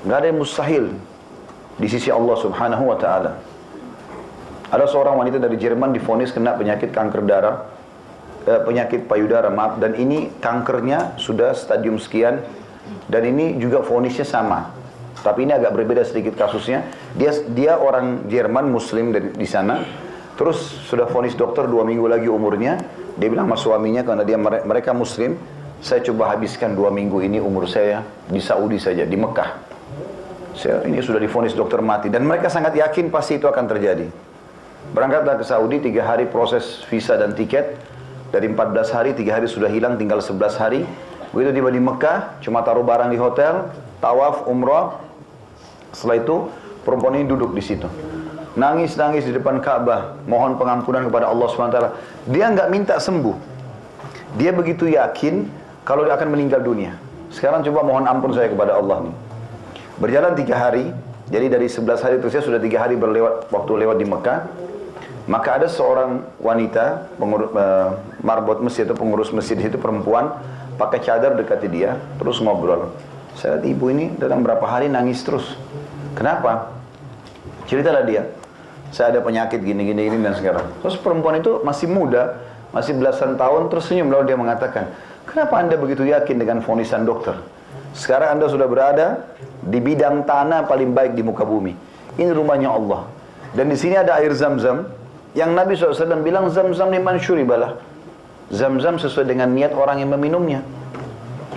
Nggak ada yang mustahil di sisi Allah Subhanahu wa Ta'ala. Ada seorang wanita dari Jerman divonis kena penyakit kanker darah, penyakit payudara, maaf, dan ini kankernya sudah stadium sekian, dan ini juga vonisnya sama. Tapi ini agak berbeda sedikit kasusnya. Dia orang Jerman Muslim di sana. Terus sudah vonis dokter 2 minggu lagi umurnya. Dia bilang sama suaminya, karena mereka Muslim, saya coba habiskan 2 minggu ini umur saya di Saudi saja, di Mekah. Ini sudah divonis dokter mati, dan mereka sangat yakin pasti itu akan terjadi. Berangkatlah ke Saudi, 3 hari proses visa dan tiket. Dari 14 hari, 3 hari sudah hilang, tinggal 11 hari. Begitu tiba di Mekah, cuma taruh barang di hotel, tawaf, umrah. Setelah itu, perempuan ini duduk di situ. Nangis-nangis di depan Ka'bah, mohon pengampunan kepada Allah SWT. Dia nggak minta sembuh. Dia begitu yakin kalau dia akan meninggal dunia. Sekarang coba mohon ampun saya kepada Allah nih. Berjalan 3 hari, jadi dari 11 hari terus sudah 3 hari waktu lewat di Mekah. Maka ada seorang wanita, marbot masjid atau pengurus masjid itu, perempuan, pakai cadar dekati dia, terus ngobrol. Saya lihat ibu ini dalam berapa hari nangis terus. Kenapa? Ceritalah dia. Saya ada penyakit gini dan sekarang. Terus perempuan itu masih muda, masih belasan tahun, terus senyum lalu dia mengatakan, kenapa Anda begitu yakin dengan vonisan dokter? Sekarang Anda sudah berada di bidang tanah paling baik di muka bumi. Ini rumahnya Allah. Dan di sini ada air Zam-Zam yang Nabi SAW bilang Zam-Zam liman syuribalah. Zam-Zam sesuai dengan niat orang yang meminumnya.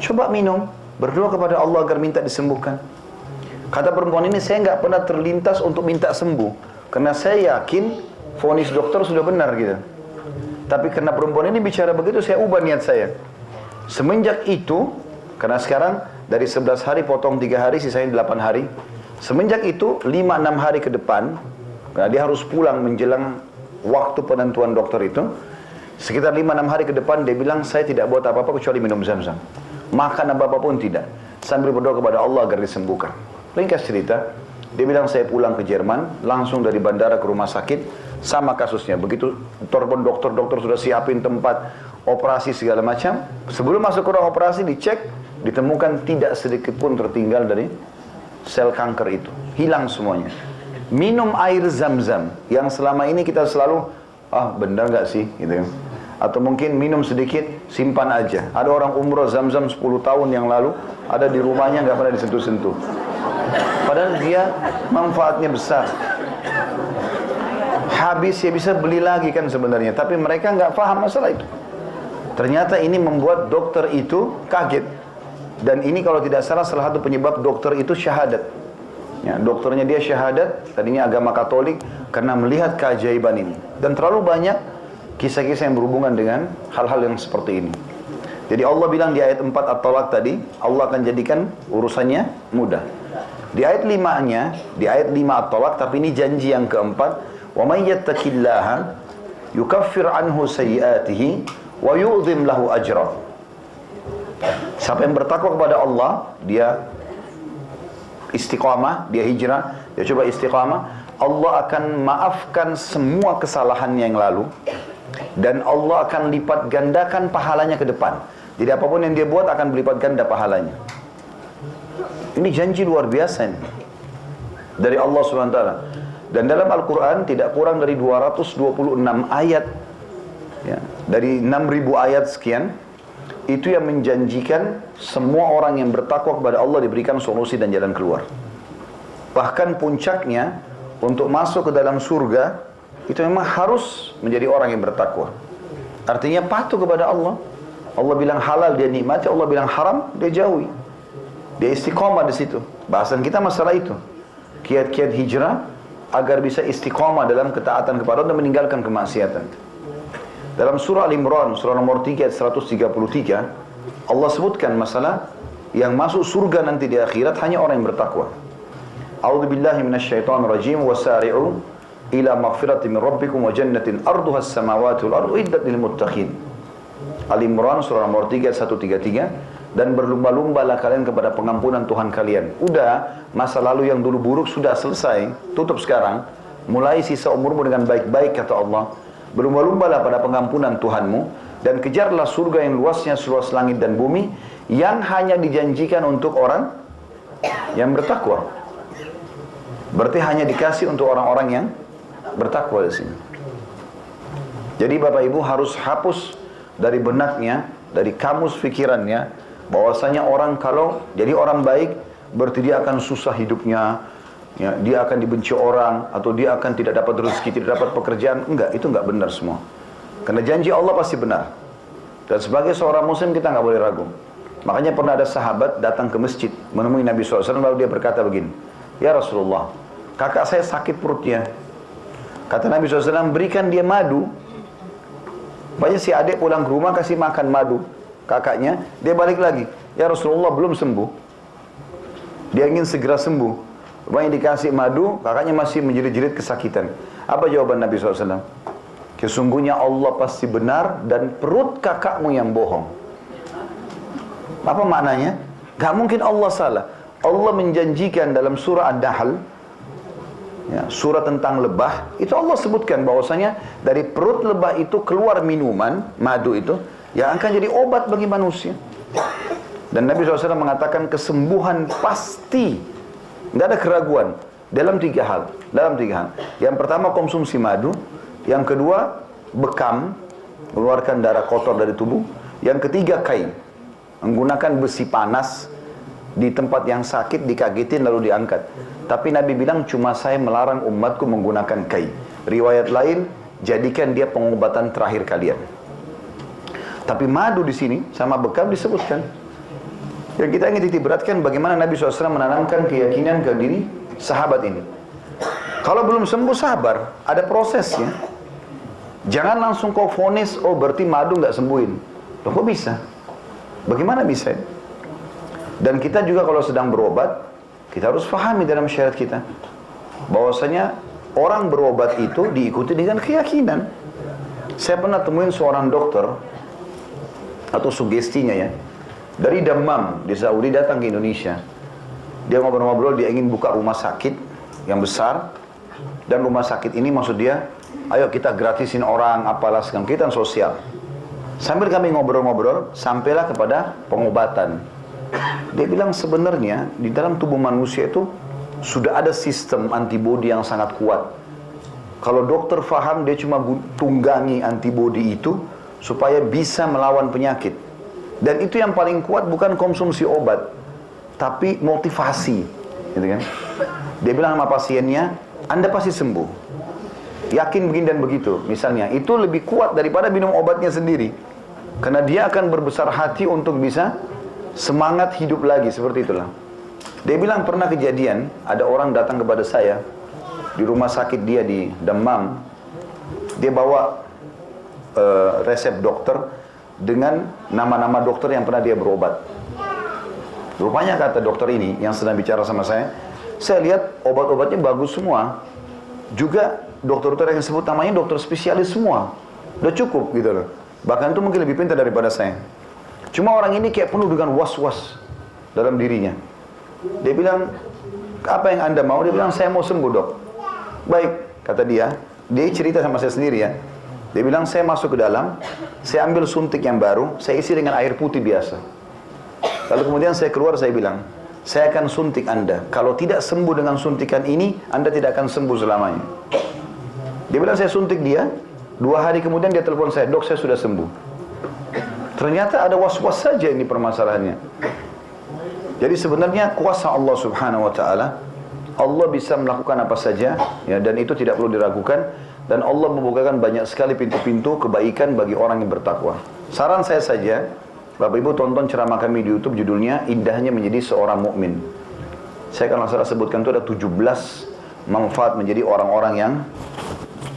Coba minum, berdoa kepada Allah agar minta disembuhkan. Kata perempuan ini, saya nggak pernah terlintas untuk minta sembuh, karena saya yakin vonis dokter sudah benar gitu. Tapi karena perempuan ini bicara begitu, saya ubah niat saya. Semenjak itu, karena sekarang dari 11 hari potong 3 hari, sisanya 8 hari. Semenjak itu 5-6 hari ke depan, karena dia harus pulang menjelang waktu penentuan dokter itu. Sekitar 5-6 hari ke depan dia bilang, saya tidak buat apa-apa kecuali minum Zam-Zam. Makan apa-apa pun tidak. Sambil berdoa kepada Allah agar disembuhkan. Ringkas cerita, dia bilang saya pulang ke Jerman, langsung dari bandara ke rumah sakit, sama kasusnya. Begitu telepon dokter sudah siapin tempat operasi segala macam. Sebelum masuk ke ruang operasi dicek, ditemukan tidak sedikit pun tertinggal dari sel kanker itu. Hilang semuanya. Minum air Zam-Zam yang selama ini kita selalu, benar nggak sih? Gitu. Atau mungkin minum sedikit, simpan aja. Ada orang umroh Zam-Zam 10 tahun yang lalu, ada di rumahnya nggak pernah disentuh-sentuh. Padahal dia manfaatnya besar. Habis ya bisa beli lagi kan sebenarnya. Tapi mereka nggak paham masalah itu. Ternyata ini membuat dokter itu kaget. Dan ini kalau tidak salah satu penyebab dokter itu syahadat. Ya, dokternya dia syahadat, tadinya agama Katolik, karena melihat keajaiban ini. Dan terlalu banyak kisah-kisah yang berhubungan dengan hal-hal yang seperti ini. Jadi Allah bilang di ayat 4 At-Talaq tadi, Allah akan jadikan urusannya mudah. Di ayat 5-nya, di ayat 5 At-Talaq, tapi ini janji yang keempat, wa may yattaqillaha yukaffir anhu sayyi'atihi wa yu'dhim lahu ajra. Siapa yang bertakwa kepada Allah, dia istiqamah, dia hijrah, dia coba istiqamah, Allah akan maafkan semua kesalahannya yang lalu, dan Allah akan lipat gandakan pahalanya ke depan. Jadi apapun yang dia buat akan berlipat ganda pahalanya. Ini janji luar biasa ini dari Allah SWT. Dan dalam Al-Quran tidak kurang dari 226 ayat ya, dari 6.000 ayat sekian, itu yang menjanjikan semua orang yang bertakwa kepada Allah diberikan solusi dan jalan keluar. Bahkan puncaknya untuk masuk ke dalam surga itu memang harus menjadi orang yang bertakwa. Artinya patuh kepada Allah. Allah bilang halal dia nikmati, Allah bilang haram dia jauhi. Dia istiqamah di situ. Bahasan kita masalah itu. Kiat-kiat hijrah agar bisa istiqamah dalam ketaatan kepada Allah dan meninggalkan kemaksiatan. Dalam surah Al-Imran, surah nomor 3 ayat 133, Allah sebutkan masalah yang masuk surga nanti di akhirat hanya orang yang bertakwa. A'udzubillahi minasyaitonirrajim, wasari'u ila maghfiratin min rabbikum wa jannatin arduha as-samawati wal ardu iddat lil muttaqin. Al-Imran surah nomor 3 ayat 133, dan berlumba-lumbalah kalian kepada pengampunan Tuhan kalian. Udah, masa lalu yang dulu buruk sudah selesai, tutup sekarang. Mulai sisa umurmu dengan baik-baik kata Allah. Berlumba-lumbalah pada pengampunan Tuhanmu dan kejarlah surga yang luasnya seluas langit dan bumi, yang hanya dijanjikan untuk orang yang bertakwa. Berarti hanya dikasih untuk orang-orang yang bertakwa di sini. Jadi Bapak Ibu harus hapus dari benaknya, dari kamus pikirannya, bahwasanya orang kalau jadi orang baik, berarti dia akan susah hidupnya, ya, dia akan dibenci orang, atau dia akan tidak dapat rezeki, tidak dapat pekerjaan. Enggak, itu enggak benar semua. Karena janji Allah pasti benar. Dan sebagai seorang muslim kita enggak boleh ragu. Makanya pernah ada sahabat datang ke masjid, menemui Nabi SAW, lalu dia berkata begini, "Ya Rasulullah, kakak saya sakit perutnya." Kata Nabi SAW, "Berikan dia madu." Banyak si adik pulang ke rumah kasih makan madu kakaknya, dia balik lagi, "Ya Rasulullah, belum sembuh." Dia ingin segera sembuh. Banyak dikasih madu, kakaknya masih menjerit-jerit kesakitan. Apa jawaban Nabi SAW? "Sesungguhnya Allah pasti benar dan perut kakakmu yang bohong." Apa maknanya? Gak mungkin Allah salah. Allah menjanjikan dalam surah An-Nahl, ya, surah tentang lebah, itu Allah sebutkan bahwasanya dari perut lebah itu keluar minuman, madu itu, yang akan jadi obat bagi manusia. Dan Nabi SAW mengatakan kesembuhan pasti, nggak ada keraguan, dalam tiga hal. Yang pertama konsumsi madu, yang kedua bekam, mengeluarkan darah kotor dari tubuh, yang ketiga kain, menggunakan besi panas di tempat yang sakit, dikagetin lalu diangkat. Tapi Nabi bilang, cuma saya melarang umatku menggunakan kai. Riwayat lain, jadikan dia pengobatan terakhir kalian. Tapi madu di sini sama bekam disebutkan. Yang kita ingin titik beratkan bagaimana Nabi SAW menanamkan keyakinan ke diri sahabat ini. Kalau belum sembuh sabar, ada prosesnya. Jangan langsung kau vonis, oh berarti madu nggak sembuhin. Loh kok bisa? Bagaimana bisa? Dan kita juga kalau sedang berobat, kita harus pahami dalam syariat kita bahwasanya orang berobat itu diikuti dengan keyakinan. Saya pernah temuin seorang dokter atau sugestinya ya, dari Dammam di Saudi datang ke Indonesia. Dia ngobrol-ngobrol, dia ingin buka rumah sakit yang besar, dan rumah sakit ini maksud dia, ayo kita gratisin orang apalah segala kita sosial. Sambil kami ngobrol-ngobrol, sampailah kepada pengobatan. Dia bilang sebenarnya di dalam tubuh manusia itu sudah ada sistem antibodi yang sangat kuat. Kalau dokter faham, dia cuma tunggangi antibodi itu supaya bisa melawan penyakit. Dan itu yang paling kuat bukan konsumsi obat, tapi motivasi, gitu kan? Dia bilang sama pasiennya, Anda pasti sembuh. Yakin begini dan begitu, misalnya. Itu lebih kuat daripada minum obatnya sendiri. Karena dia akan berbesar hati untuk bisa semangat hidup lagi, seperti itulah. Dia bilang pernah kejadian, ada orang datang kepada saya di rumah sakit dia di Dammam. Dia bawa resep dokter dengan nama-nama dokter yang pernah dia berobat. Rupanya kata dokter ini yang sedang bicara sama saya lihat obat-obatnya bagus semua. Juga dokter-dokter yang disebut namanya dokter spesialis semua. Udah cukup gitu loh. Bahkan itu mungkin lebih pintar daripada saya. Cuma orang ini kayak penuh dengan was-was dalam dirinya. Dia bilang, apa yang Anda mau? Dia bilang, saya mau sembuh dok. Baik, kata dia. Dia cerita sama saya sendiri ya. Dia bilang, saya masuk ke dalam, saya ambil suntik yang baru, saya isi dengan air putih biasa. Lalu kemudian saya keluar, saya bilang, saya akan suntik Anda. Kalau tidak sembuh dengan suntikan ini, Anda tidak akan sembuh selamanya. Dia bilang, saya suntik dia. 2 hari kemudian dia telepon saya, dok saya sudah sembuh. Ternyata ada was-was saja ini permasalahannya. Jadi sebenarnya kuasa Allah Subhanahu wa taala, Allah bisa melakukan apa saja ya, dan itu tidak perlu diragukan, dan Allah membukakan banyak sekali pintu-pintu kebaikan bagi orang yang bertakwa. Saran saya saja, Bapak Ibu tonton ceramah kami di YouTube, judulnya Indahnya Menjadi Seorang Mukmin. Saya kalau salah sebutkan itu ada 17 manfaat menjadi orang-orang yang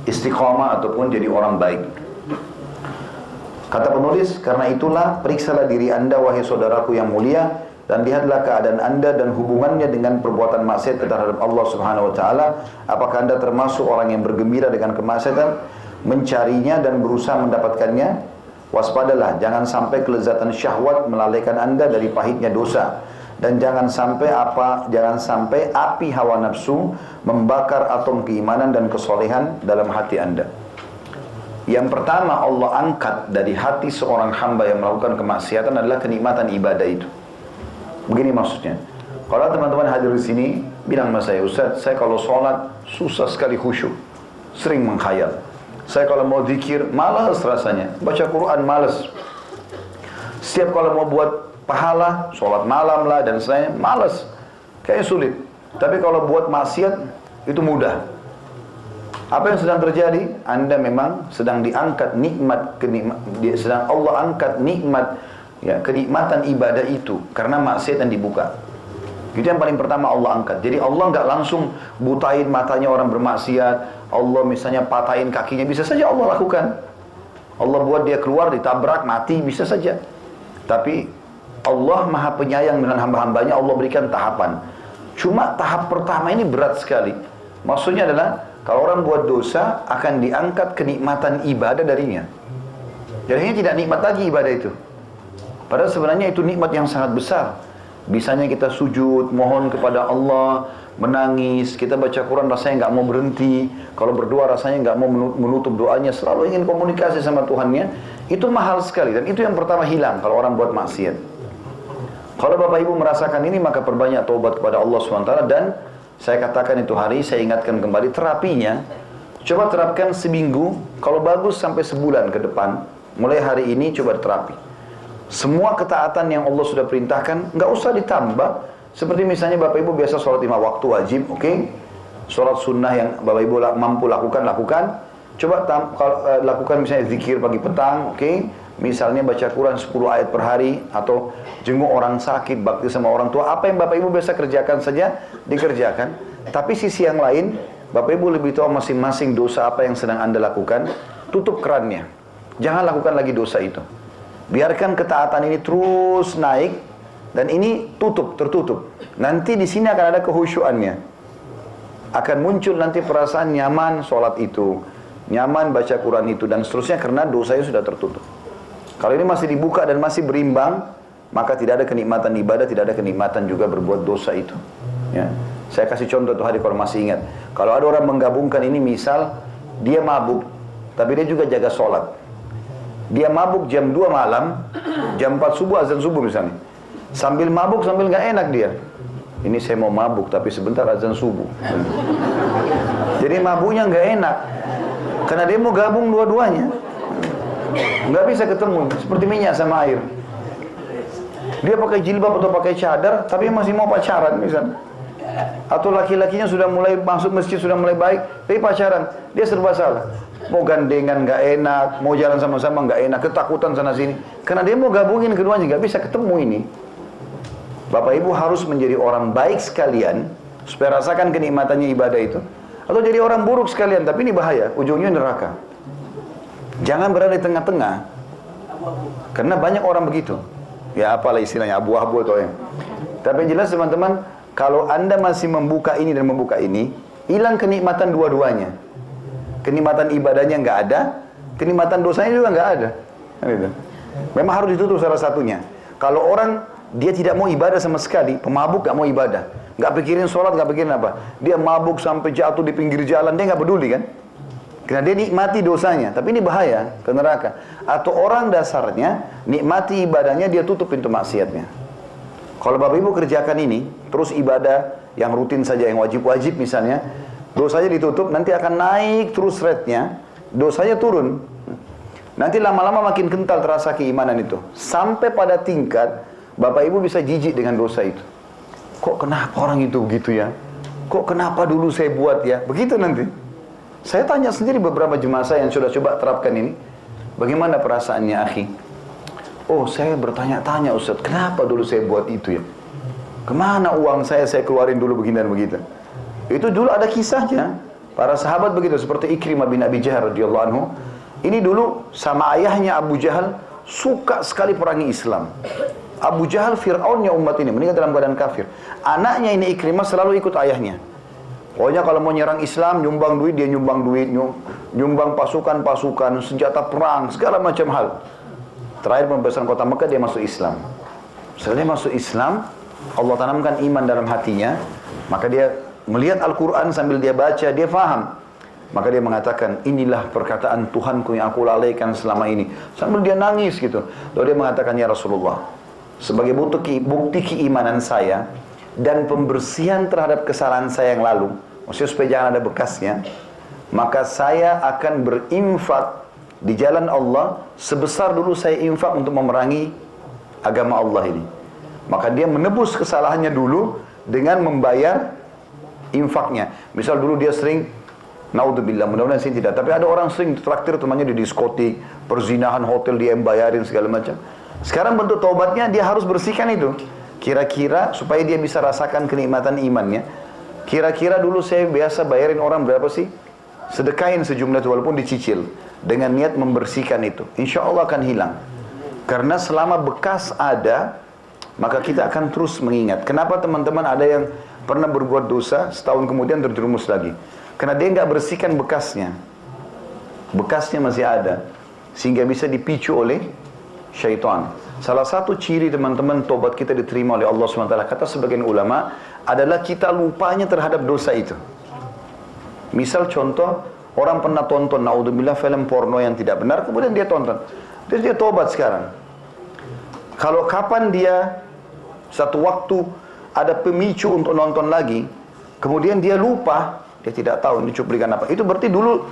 istiqamah ataupun jadi orang baik. Kata penulis, karena itulah periksalah diri Anda wahai saudaraku yang mulia, dan lihatlah keadaan Anda dan hubungannya dengan perbuatan maksiat terhadap Allah Subhanahu wa taala. Apakah Anda termasuk orang yang bergembira dengan kemaksiatan, mencarinya dan berusaha mendapatkannya? Waspadalah, jangan sampai kelezatan syahwat melalaikan Anda dari pahitnya dosa, dan jangan sampai api hawa nafsu membakar atom keimanan dan kesolehan dalam hati Anda. Yang pertama Allah angkat dari hati seorang hamba yang melakukan kemaksiatan adalah kenikmatan ibadah itu. Begini maksudnya, Kalau teman-teman hadir di sini, bilang sama saya, Ustaz, saya kalau sholat susah sekali khusyuk, sering menghayal. Saya kalau mau zikir, malas rasanya. Baca Quran, malas. Setiap kalau mau buat pahala, sholat malam lah dan selain, malas. Kayaknya sulit. Tapi kalau buat maksiat, itu mudah. Apa yang sedang terjadi? Anda memang sedang diangkat nikmat, sedang Allah angkat nikmat, ya, kenikmatan ibadah itu karena maksiat yang dibuka. Itu yang paling pertama Allah angkat. Jadi Allah nggak langsung butain matanya orang bermaksiat. Allah misalnya patahin kakinya, bisa saja Allah lakukan. Allah buat dia keluar, ditabrak, mati, bisa saja. Tapi Allah maha penyayang dengan hamba-hambanya. Allah berikan tahapan. Cuma tahap pertama ini berat sekali. Maksudnya adalah kalau orang buat dosa akan diangkat kenikmatan ibadah darinya. Jadinya tidak nikmat lagi ibadah itu. Padahal sebenarnya itu nikmat yang sangat besar. Bisanya kita sujud, mohon kepada Allah, menangis, kita baca Quran rasanya nggak mau berhenti. Kalau berdoa rasanya nggak mau menutup doanya, selalu ingin komunikasi sama Tuhannya. Itu mahal sekali dan itu yang pertama hilang kalau orang buat maksiat. Kalau Bapak Ibu merasakan ini, maka perbanyak taubat kepada Allah SWT. Dan saya katakan itu hari, saya ingatkan kembali terapinya. Coba terapkan seminggu, kalau bagus sampai sebulan ke depan. Mulai hari ini coba terapi. Semua ketaatan yang Allah sudah perintahkan, nggak usah ditambah. Seperti misalnya Bapak Ibu biasa sholat 5 waktu wajib, oke? Sholat sunnah yang Bapak Ibu mampu lakukan. Coba lakukan misalnya zikir pagi petang, oke? Misalnya baca Quran 10 ayat per hari, atau jenguk orang sakit, bakti sama orang tua. Apa yang Bapak Ibu biasa kerjakan saja, dikerjakan. Tapi sisi yang lain, Bapak Ibu lebih tahu masing-masing dosa apa yang sedang Anda lakukan. Tutup kerannya. Jangan lakukan lagi dosa itu. Biarkan ketaatan ini terus naik, dan ini tertutup. Nanti di sini akan ada kehusyuannya. Akan muncul nanti perasaan nyaman sholat itu, nyaman baca Quran itu, dan seterusnya karena dosanya sudah tertutup. Kalau ini masih dibuka dan masih berimbang, maka tidak ada kenikmatan ibadah, tidak ada kenikmatan juga berbuat dosa itu. Ya. Saya kasih contoh tuh hari kalau masih ingat. Kalau ada orang menggabungkan ini, misal dia mabuk, tapi dia juga jaga sholat. Dia mabuk jam 2 malam, jam 4 subuh azan subuh misalnya. Sambil mabuk, sambil nggak enak dia. Ini saya mau mabuk, tapi sebentar azan subuh. Jadi mabuknya nggak enak, karena dia mau gabung dua-duanya. Nggak bisa ketemu, seperti minyak sama air. Dia pakai jilbab atau pakai cadar, tapi masih mau pacaran misalnya. Atau laki-lakinya sudah mulai masuk masjid, sudah mulai baik, tapi pacaran. Dia serba salah. Mau gandengan nggak enak, mau jalan sama-sama nggak enak, ketakutan sana sini. Karena dia mau gabungin keduanya, nggak bisa ketemu ini. Bapak Ibu harus menjadi orang baik sekalian, supaya rasakan kenikmatannya ibadah itu. Atau jadi orang buruk sekalian, tapi ini bahaya, ujungnya neraka. Jangan berada di tengah-tengah. Karena banyak orang begitu. Ya apalah istilahnya, abu-abu atau yang. Tapi yang jelas teman-teman, kalau Anda masih membuka ini dan membuka ini, hilang kenikmatan dua-duanya. Kenikmatan ibadahnya nggak ada, kenikmatan dosanya juga nggak ada. Memang harus ditutup salah satunya. Kalau orang dia tidak mau ibadah sama sekali, pemabuk nggak mau ibadah, nggak pikirin sholat, nggak pikirin apa, dia mabuk sampai jatuh di pinggir jalan, dia nggak peduli kan? Karena dia nikmati dosanya, tapi ini bahaya ke neraka. Atau orang dasarnya nikmati ibadahnya, dia tutup pintu maksiatnya. Kalau Bapak Ibu kerjakan ini, terus ibadah yang rutin saja, yang wajib-wajib misalnya, dosanya ditutup, nanti akan naik terus rate-nya, dosanya turun. Nanti lama-lama makin kental terasa keimanan itu. Sampai pada tingkat Bapak Ibu bisa jijik dengan dosa itu. Kok kenapa orang itu begitu ya? Kok kenapa dulu saya buat ya? Begitu nanti. Saya tanya sendiri beberapa jemaah saya yang sudah coba terapkan ini. Bagaimana perasaannya, akhi? Oh, saya bertanya-tanya, Ustaz, kenapa dulu saya buat itu ya? Kemana uang saya keluarin dulu begini dan begitu? Itu dulu ada kisahnya. Para sahabat begitu, seperti Ikrimah bin Abi Jahal radhiyallahu anhu. Ini dulu sama ayahnya Abu Jahal suka sekali perangi Islam. Abu Jahal Fir'aunnya umat ini, meninggal dalam keadaan kafir. Anaknya ini Ikrimah selalu ikut ayahnya. Pokoknya kalau mau nyerang Islam, nyumbang duit, dia nyumbang duit, nyumbang pasukan-pasukan, senjata perang, segala macam hal. Terakhir pembebasan kota Mekah, dia masuk Islam. Setelah dia masuk Islam, Allah tanamkan iman dalam hatinya, maka dia melihat Al-Quran sambil dia baca, dia faham. Maka dia mengatakan, inilah perkataan Tuhanku yang aku lalaikan selama ini. Sambil dia nangis gitu. Lalu dia mengatakan, ya Rasulullah, sebagai bukti keimanan saya, dan pembersihan terhadap kesalahan saya yang lalu, maksudnya supaya jangan ada bekasnya, maka saya akan berinfak di jalan Allah sebesar dulu saya infak untuk memerangi agama Allah ini. Maka dia menebus kesalahannya dulu dengan membayar infaknya. Misal dulu dia sering, naudzubillah, mudah-mudahan sih tidak, tapi ada orang sering traktir temannya di diskotik, perzinahan, hotel dia yang bayarin segala macam. Sekarang bentuk taubatnya dia harus bersihkan itu. Kira-kira supaya dia bisa rasakan kenikmatan imannya. Kira-kira dulu saya biasa bayarin orang berapa sih? Sedekahin sejumlah itu walaupun dicicil. Dengan niat membersihkan itu. Insya Allah akan hilang. Karena selama bekas ada, maka kita akan terus mengingat. Kenapa teman-teman ada yang pernah berbuat dosa, setahun kemudian terjerumus lagi? Karena dia nggak bersihkan bekasnya. Bekasnya masih ada. Sehingga bisa dipicu oleh syaitan. Salah satu ciri teman-teman tobat kita diterima oleh Allah SWT, kata sebagian ulama, adalah kita lupanya terhadap dosa itu. Misal contoh, orang pernah tonton, naudzubillah, film porno yang tidak benar, kemudian dia tonton. Terus dia tobat sekarang. Kalau kapan dia, satu waktu, ada pemicu untuk nonton lagi, kemudian dia lupa, dia tidak tahu ini cuplikan apa. Itu berarti dulu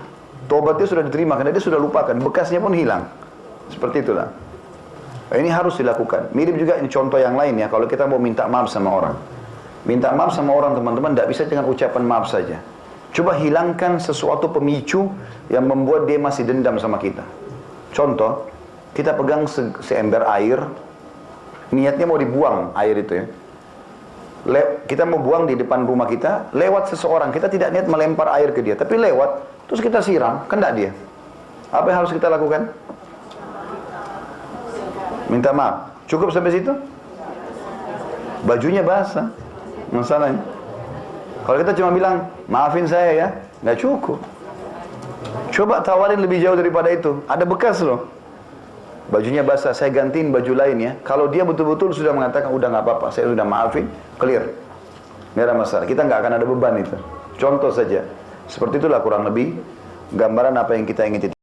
tobatnya sudah diterima, karena dia sudah lupakan, bekasnya pun hilang. Seperti itulah. Ini harus dilakukan. Mirip juga ini contoh yang lain ya, kalau kita mau minta maaf sama orang. Minta maaf sama orang teman-teman, tidak bisa dengan ucapan maaf saja. Coba hilangkan sesuatu pemicu yang membuat dia masih dendam sama kita. Contoh, kita pegang seember air, niatnya mau dibuang air itu ya. Kita mau buang di depan rumah kita, lewat seseorang, kita tidak niat melempar air ke dia, tapi lewat, terus kita siram, kena dia. Apa yang harus kita lakukan? Minta maaf. Cukup sampai situ? Bajunya basah. Masalahnya. Kalau kita cuma bilang, maafin saya ya, nggak cukup. Coba tawarin lebih jauh daripada itu. Ada bekas loh. Bajunya basah, saya gantiin baju lain ya. Kalau dia betul-betul sudah mengatakan, udah nggak apa-apa, saya sudah maafin, clear. Nggak ada masalah. Kita nggak akan ada beban itu. Contoh saja. Seperti itulah kurang lebih gambaran apa yang kita ingin.